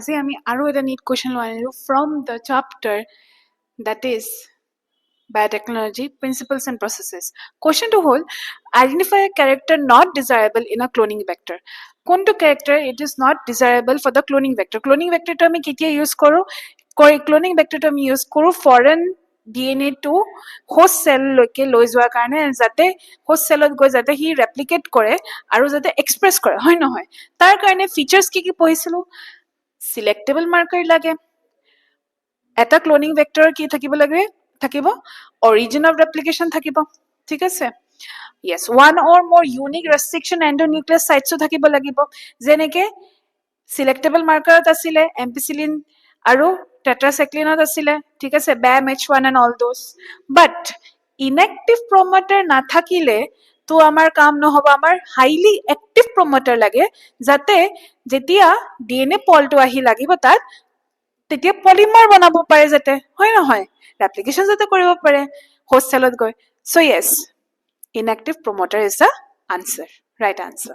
আজি আমি আৰু এটা নিট কুৱেশ্যন লৈ আনিলোঁ from the চাপ্টাৰ that is biotechnology principles and processes. Question to whole, identify a character not desirable in a cloning vector. কোনটো character it is not desirable for the cloning vector? Cloning vector to আমি কেতিয়া use কৰো? Cloning vector to আমি use কৰো foreign DNA to host cell লৈকে লৈ যোৱাৰ কাৰণে যাতে host cellত গৈ যাতে হি replicate কৰে আৰু যাতে express কৰে, হয় নহয়? তাৰ কাৰণে features কি পঢ়িছিলো? Selectable marker লাগে, এটা ক্লোনিং ভেক্টৰ কি থাকিব লাগে থাকিব origin of replication থাকিব, ঠিক আছে? Yes, one or more unique restriction endonuclease sites থাকিব লাগিব, যেনেকে selectable marker আছিলে ampicillin আৰু tetracycline আছিলে, ঠিক আছে? BAM, H1 and all those. But inactive promoter নাথাকিলে তো আমাৰ কাম নহব, আমাৰ highly active promoter লাগে যাতে যেতিয়া DNA পলটো আহি লাগিব তাত তেতিয়া পলিমাৰ বনাব পাৰে যাতে, হয় নহয়? ৰেপ্লিকেশন যাতে কৰিব পাৰে হোষ্ট সেলত গৈ. So yes, inactive promoter is the answer, right answer.